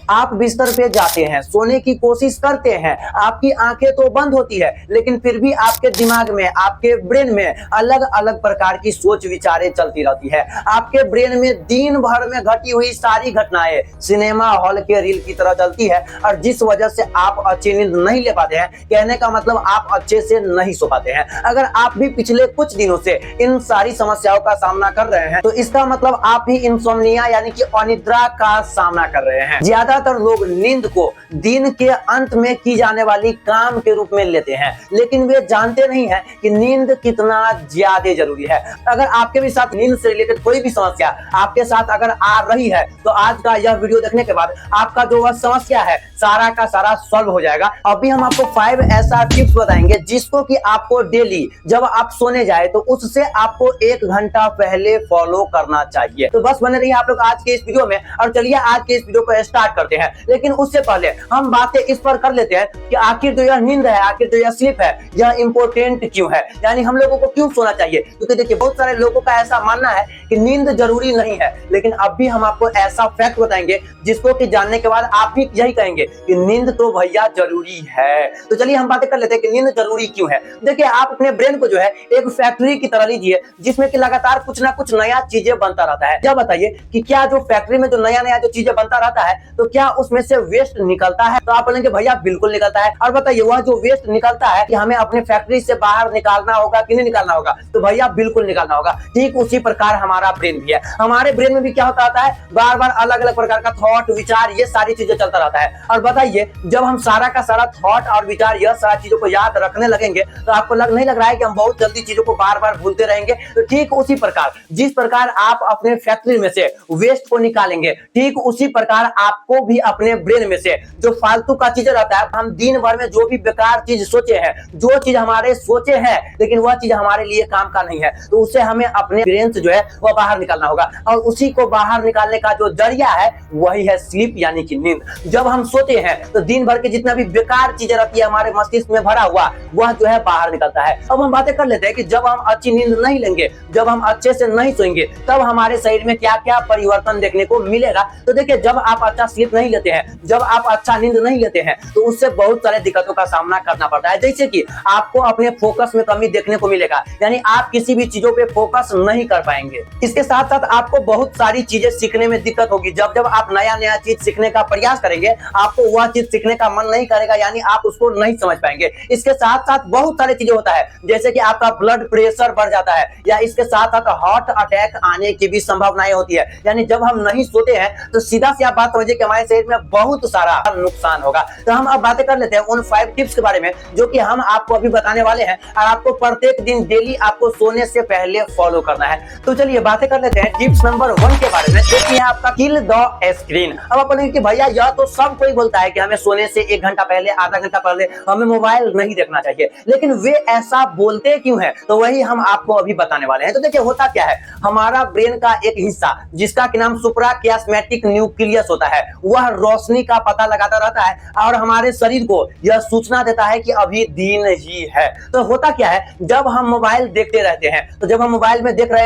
आप बिस्तर पे जाते हैं, सोने की कोशिश करते हैं, आपकी आंखें तो बंद होती है, लेकिन फिर भी आपके दिमाग में, आपके ब्रेन में अलग अलग प्रकार की सोच विचारें चलती रहती है। आपके ब्रेन में दिन भर में घटी हुई सारी घटनाएं सिनेमा हॉल के रील की तरह चलती है, और जिस वजह से आप अच्छी नींद नहीं ले पाते हैं। कहने का मतलब आप अच्छे से नहीं सो पाते हैं। अगर आप भी पिछले कुछ दिनों से इन सारी समस्याओं का सामना कर रहे हैं, तो इसका मतलब आप भी इंसोम्निया यानी कि अनिद्रा का सामना कर रहे हैं। ज्यादातर लोग नींद को दिन के अंत में की जाने वाली काम के रूप में लेते हैं, लेकिन वे जानते नहीं है कि नींद कितना ज्यादा जरूरी है। अगर आपके भी साथ नींद से रिलेटेड कोई भी समस्या आपके साथ अगर आ रही है, तो आज का यह वीडियो देखने के बाद आपका जो वह समस्या है सारा का सारा सॉल्व हो जाएगा। अभी हम आपको 5 ऐसा टिप्स बताएंगे जिसको कि आपको डेली जब आप सोने जाए तो उससे आपको 1 घंटा पहले फॉलो करना चाहिए। तो बस बने रहिए आप लोग आज के इस वीडियो में, और चलिए आज के इस वीडियो को स्टार्ट करते हैं। लेकिन उससे पहले हम बातें इस पर कर लेते हैं कि आखिर जो यह नींद है, आखिर जो यह स्लीप है, यह इंपॉर्टेंट क्यों है, यानी हम लोगों को क्यों सोना चाहिए। क्योंकि देखिए बहुत सारे लोगों का ऐसा मानना है कि नींद जरूरी नहीं है, लेकिन अब भी हम आपको ऐसा फैक्ट बताएंगे जिसको कि जानने के बाद आप भी यही कहेंगे कि नींद तो भैया जरूरी है। तो चलिए हम बातें कर लेते हैं कि नींद जरूरी क्यों है। देखिए आप अपने ब्रेन को जो है एक फैक्ट्री की तरह लीजिए, जिसमें कि लगातार कुछ ना कुछ नया चीजें बनता रहता है। क्या बताइए कि क्या जो फैक्ट्री में जो नया नया जो चीजें बनता रहता है, तो क्या उसमें से वेस्ट निकलता है? तो आप बोलेंगे भैया बिल्कुल निकलता है। और बताइए वह जो वेस्ट निकलता है कि हमें अपने फैक्ट्री से बाहर निकालना होगा कि नहीं निकालना होगा? तो भैया बिल्कुल निकालना होगा। ठीक उसी प्रकार हमारा ब्रेन भी है। हमारे ब्रेन में भी क्या होता रहता है, बार बार अलग अलग प्रकार का थॉट, विचार, ये सारी चीजें चलता रहता है। और बताइए जब हम सारा का सारा थॉट और विचार, यह सारी चीजों को याद रखने लगेंगे, तो आपको नहीं लग रहा है कि हम बहुत जल्दी चीजों को बार बार भूलते रहेंगे? तो ठीक उसी प्रकार जिस प्रकार आप अपने फैक्ट्री में से वेस्ट को निकालेंगे, ठीक उसी प्रकार आपको भी अपने ब्रेन में से जो फालतू का चीज रहता है, हम दिन भर में जो भी बेकार चीज सोचे हैं, जो चीज हमारे सोचे हैं लेकिन वह चीज हमारे लिए काम का नहीं है, तो उसे हमें अपने ब्रेन से जो है वह बाहर निकालना होगा। और उसी को बाहर निकालने का जो जरिया है वही है स्लीप यानी कि नींद। जब हम सोते हैं तो दिन भर के जितना भी बेकार चीजें रहती है हमारे मस्तिष्क में भरा हुआ, वह जो है बाहर निकलता है। अब हम बातें कर लेते हैं कि जब हम अच्छी नींद नहीं लेंगे, जब हम अच्छे से नहीं सोएंगे, तब हमारे शरीर में क्या क्या परिवर्तन देखने को मिलेगा। तो देखिए जब आप अच्छा स्लीप नहीं लेते हैं, जब आप अच्छा नींद नहीं लेते हैं, तो उससे बहुत सारे दिक्कतों का सामना करना पड़ता है। जैसे कि आपको अपने फोकस में कमी देखने को मिलेगा, यानी आप किसी भी चीजों पे फोकस नहीं कर पाएंगे। इसके साथ साथ आपको बहुत सारी चीजें सीखने में दिक्कत होगी। जब जब आप नया नया चीज सीखने का प्रयास करेंगे, आपको वह चीज सीखने का मन नहीं करेगा, यानी आप उसको नहीं समझ पाएंगे। इसके साथ साथ बहुत सारी चीजें होता है, जैसे कि आपका ब्लड प्रेशर बढ़ जाता है, या इसके साथ साथ हार्ट अटैक आने की भी संभावनाएं होती है। यानी जब हम नहीं सोते हैं तो सीधा सी आप बात समझिए कि हमारे शरीर में बहुत सारा नुकसान होगा। तो हम अब बातें कर लेते हैं उन 5 टिप्स के बारे में जो कि हम आपको अभी बताने वाले हैं, और आपको प्रत्येक दिन डेली आपको सोने से पहले फॉलो करना है। तो चलिए बातें कर लेते हैं टिप्स नंबर 1 के बारे में, जो कि है आपका किल द स्क्रीन। अब आप बोलेंगे कि भैया यह तो सब कोई बोलता है कि हमें सोने से 1 घंटा पहले, आधा घंटा पहले हमें मोबाइल नहीं देखना चाहिए, लेकिन वे ऐसा बोलते क्यों है? तो वही हम आपको अभी बताने वाले हैं। तो देखिए होता क्या है, हमारा ब्रेन का एक हिस्सा जिसका कि नाम सुप्राकियास्मेटिक न्यूक्लियस होता है, वह रोशनी का पता लगाता रहता है और हमारे शरीर को यह सूचना देता है कि अभी दिन ही है। तो होता क्या है, जब हम मोबाइल देखते रहते हैं, तो जब हम मोबाइल में देख रहे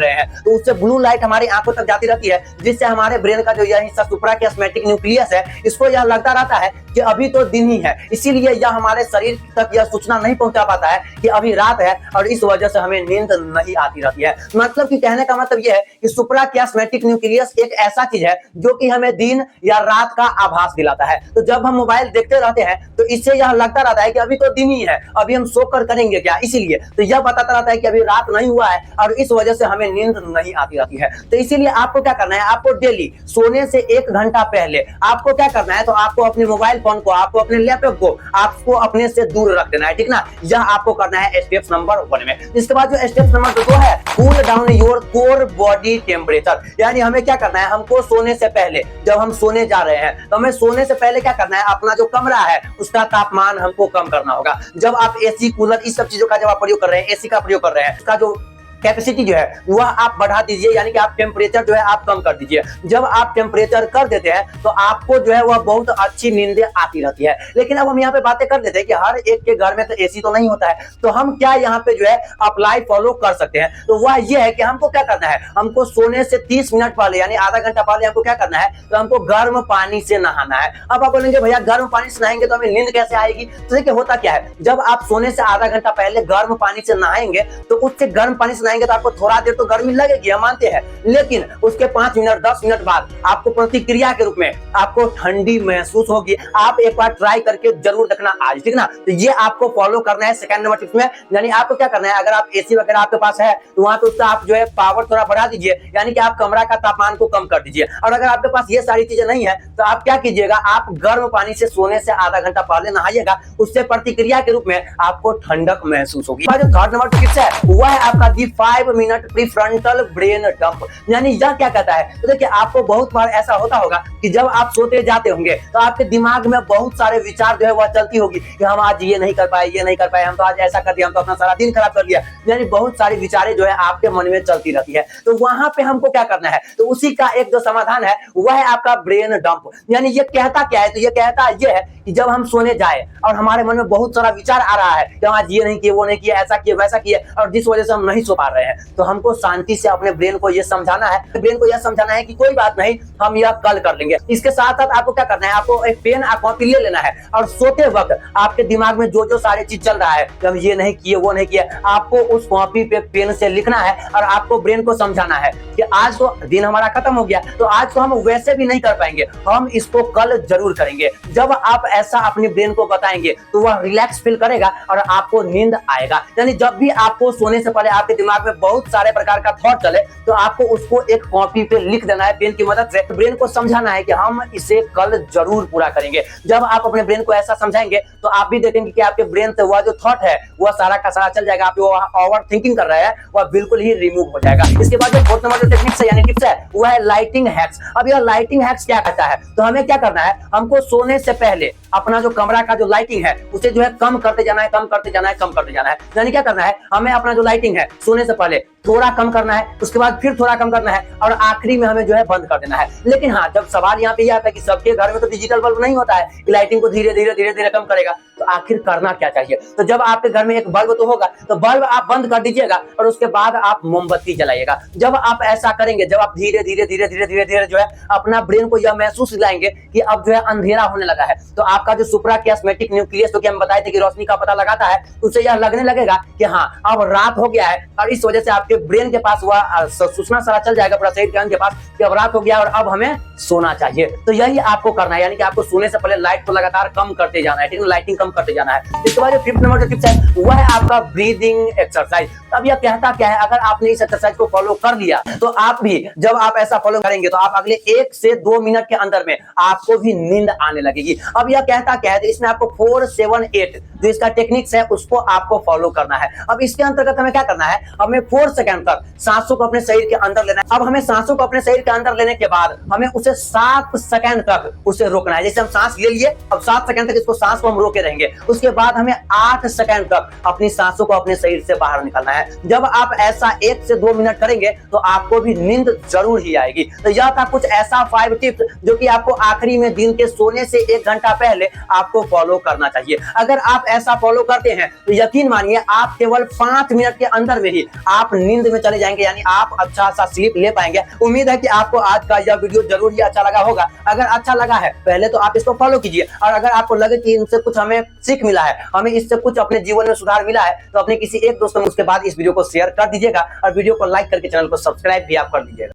हैं, तो उससे ब्लू लाइट हमारी आंखों तक जाती रहती है, जिससे हमारे ब्रेन का जो यह हिस्सा सुप्राकियास्मेटिक न्यूक्लियस है, इसको यह लगता रहता है कि अभी तो दिन ही है। इसीलिए यह हमारे शरीर तक यह सूचना नहीं पहुंचा पाता है कि अभी रात है, और इस वजह से हमें नींद नहीं आती रहती है। मतलब कि कहने का मतलब यह है कि सुप्राकियास्मेटिक न्यूक्लियस एक ऐसा चीज है जो कि हमें दिन या रात का आभास दिलाता है। तो जब हम मोबाइल देखते रहते हैं तो इससे यह लगता रहता है कि अभी तो दिन ही है, अभी हम सोकर करेंगे क्या, इसीलिए तो यह बताता रहता है कि अभी रात नहीं हुआ है, और इस वजह से हमें नींद नहीं आती रहती है। तो इसीलिए आपको क्या करना है, आपको डेली सोने से 1 घंटा पहले आपको क्या करना है, तो आपको अपने मोबाइल फोन को, आपको अपने लैपटॉप को, आपको अपने से दूर रख देना है, ठीक ना। यह आपको करना है स्टेप नंबर 1 में। इसके बाद जो स्टेप नंबर 2 है, cool down your core body temperature. यानी हमें क्या करना है, हमको सोने से पहले, जब हम सोने जा रहे हैं, तो हमें सोने से पहले क्या करना है, अपना जो कमरा है उसका तापमान हमको कम करना होगा। जब आप एसी, कूलर, इस सब चीजों का जब आप प्रयोग कर रहे हैं, एसी का प्रयोग कर रहे हैं, उसका जो कैपेसिटी जो है वह आप बढ़ा दीजिए, यानी कि आप टेम्परेचर जो है आप कम कर दीजिए। जब आप टेम्परेचर कर देते हैं तो आपको जो है वह बहुत अच्छी नींदें आती रहती है। लेकिन अब हम यहाँ पे बातें कर लेते हैं कि हर एक के घर में तो एसी तो नहीं होता है, तो हम क्या यहाँ पे जो है अप्लाई फॉलो कर सकते हैं। तो वह ये है कि हमको क्या करना है, हमको सोने से 30 मिनट पहले यानी आधा घंटा पहले हमको क्या करना है, तो हमको गर्म पानी से नहाना है। अब आप बोलेंगे भैया गर्म पानी से नहाएंगे तो हमें नींद कैसे आएगी? तो देखिए होता क्या है, जब आप सोने से आधा घंटा पहले गर्म पानी से नहाएंगे तो उससे गर्म पानी से नहाएंगे तो आपको थोड़ा देर तो गर्मी लगेगी, हम मानते हैं, लेकिन उसके 5 मिनट 10 मिनट बाद आपको प्रतिक्रिया के रूप में आपको ठंडी महसूस होगी। आप एक बार ट्राई करके जरूर देखना आज, ठीक ना। तो ये आपको फॉलो करना है सेकंड नंबर टिप्स में। यानी आपको क्या करना है, अगर आप एसी वगैरह आपके पास है तो वहां पे उसका आप जो है पावर थोड़ा बढ़ा दीजिए, यानी कि आप कमरा का तापमान को कम कर दीजिए। और अगर आपके पास ये सारी चीजें नहीं है तो आप क्या कीजिएगा, आप गर्म पानी से सोने से आधा घंटा पहले नहाइएगा, उससे प्रतिक्रिया के रूप में आपको ठंडक महसूस होगी। जो थर्ड नंबर टिप्स है वह है आपका दी 5 मिनट प्रीफ्रंटल ब्रेन डंप। यानी यह क्या कहता है, तो देखिए आपको बहुत बार ऐसा होता होगा कि जब आप सोते जाते होंगे तो आपके दिमाग में बहुत सारे विचार जो है वह चलती होगी कि हम आज ये नहीं कर पाए, ये नहीं कर पाए, हम तो आज ऐसा कर दिया, हम तो अपना सारा दिन खराब कर लिया। यानी बहुत सारी विचारें जो है आपके मन में चलती रहती है। तो वहां पे हमको क्या करना है, तो उसी का एक जो समाधान है वह है आपका ब्रेन डंप। यानी ये कहता क्या है, तो ये कहता ये है कि जब हम सोने जाए और हमारे मन में बहुत सारा विचार आ रहा है कि हम आज ये नहीं किए, वो नहीं किया, ऐसा किए, वैसा किए, और जिस वजह से हम नहीं सो पा रहे हैं, तो हमको शांति से अपने ब्रेन को ये समझाना है, ब्रेन को यह समझाना है कि कोई बात नहीं, हम यह कल कर लेंगे। इसके साथ साथ आपको क्या करना है, आपको एक पेन और कॉपी ले लेना है और सोते वक्त आपके दिमाग में जो जो सारे चीज चल रहा है कि हम ये नहीं किए, वो नहीं किए, आपको उस कॉपी पे पेन से लिखना है और आपको ब्रेन को समझाना है कि आज तो दिन हमारा खत्म हो गया, तो आज तो हम वैसे भी नहीं कर पाएंगे, हम इसको कल जरूर करेंगे। जब आप ऐसा अपने ब्रेन को बताएंगे तो वह रिलैक्स फील करेगा और आपको नींद आएगा। यानी जब भी आपको सोने से पहले आपके दिमाग में बहुत सारे प्रकार का थॉट चले तो आपको उसको एक कॉपी पे लिख देना है पेन की मदद से। ब्रेन को समझाना है कि हम इसे कल जरूर पूरा करेंगे। जब आप अपने ब्रेन को ऐसा समझाएंगे तो आप भी देखेंगे कि आपके ब्रेन से वह जो थॉट है वह सारा का सारा चल जाएगा, आप जो ओवर थिंकिंग कर रहे हैं वह बिल्कुल ही रिमूव हो जाएगा। इसके बाद जो फोर्थ नंबर जो टेक्निक्स है यानी टिप्स है वह है लाइटिंग हैक्स। अब यह लाइटिंग हैक्स क्या कहता है, तो हमें क्या करना है, हमको सोने से पहले अपना जो कमरा का जो लाइटिंग है उसे जो है कम करते जाना है, कम करते जाना है, कम करते जाना है। यानी क्या करना है, हमें अपना जो लाइटिंग है सोने से पहले थोड़ा कम करना है, उसके बाद फिर थोड़ा कम करना है और आखिरी में हमें जो है बंद कर देना है। लेकिन हाँ, जब सवाल यहाँ पे यह आता है कि सबके घर में तो डिजिटल बल्ब नहीं होता है कि लाइटिंग को धीरे धीरे धीरे धीरे कम करेगा, तो आखिर करना क्या चाहिए। तो जब आपके घर में एक बल्ब तो होगा तो बल्ब आप बंद कर दीजिएगा और उसके बाद आप मोमबत्ती जलाइएगा। जब आप ऐसा करेंगे, जब आप धीरे धीरे धीरे धीरे धीरे धीरे जो है अपना ब्रेन को यह महसूस दिलाएंगे कि अब जो है अंधेरा होने लगा है, तो आपका जो सुप्राकियास्मेटिक न्यूक्लियस, तो हम बताए थे कि रोशनी का पता लगाता है, उसे यह लगने लगेगा कि हाँ अब रात हो गया है, और इस वजह से आपके ब्रेन के पास वह सूचना सारा चल जाएगा पूरा शरीर के अंग के पास कि अब रात हो गया और अब हमें सोना चाहिए। तो यही आपको करना है, यानी कि आपको सोने से पहले लाइट को लगातार कम करते जाना है, ठीक है, लाइटिंग कम करते जाना है। इसके बाद जो फिफ्थ नंबर जो टिप्स है वह है आपका ब्रीदिंग एक्सरसाइज। अब यह कहता क्या है, अगर आपने इस एक्सरसाइज को फॉलो कर लिया तो आप भी जब आप ऐसा फॉलो करेंगे तो आप अगले 1 से 2 मिनट के अंदर में आपको भी नींद आने लगेगी। अब यह कहता क्या है, इसमें आपको 4, 7, 8 जो इसका टेक्निक्स है उसको आपको फॉलो करना है। अब इसके अंतर्गत हमें क्या करना है, हमें 4 सेकंड तक सांसों को अपने शरीर के अंदर लेना है। अब हमें सांसों को अपने शरीर के अंदर लेने के बाद हमें उसे 7 सेकंड तक उसे रोकना है। जैसे हम सांस ले लिए, अब 7 सेकंड तक इसको सांस को हम रोके रहेंगे, उसके बाद हमें 8 सेकंड तक अपनी सांसों को अपने शरीर से बाहर निकालना है। जब आप ऐसा 1 से 2 मिनट करेंगे तो आपको भी नींद जरूर ही आएगी। तो यह था कुछ ऐसा 5 टिप्स जो कि आपको आखिरी में दिन के सोने से 1 घंटा पहले आपको फॉलो करना चाहिए। अगर आप ऐसा फॉलो करते हैं तो यकीन मानिए आप केवल 5 मिनट के अंदर में ही आप नींद में चले जाएंगे, यानी आप अच्छा सा स्लीप ले पाएंगे। उम्मीद है कि आपको आज का यह वीडियो जरूर ही अच्छा लगा होगा। अगर अच्छा लगा है पहले तो आप इसको फॉलो कीजिए, और अगर आपको लगे कि इनसे कुछ हमें सीख मिला है, हमें इससे कुछ अपने जीवन में सुधार मिला है, तो अपने किसी एक दोस्त को उसके बाद इस वीडियो को शेयर कर दीजिएगा और वीडियो को लाइक करके चैनल को सब्सक्राइब भी आप कर दीजिएगा।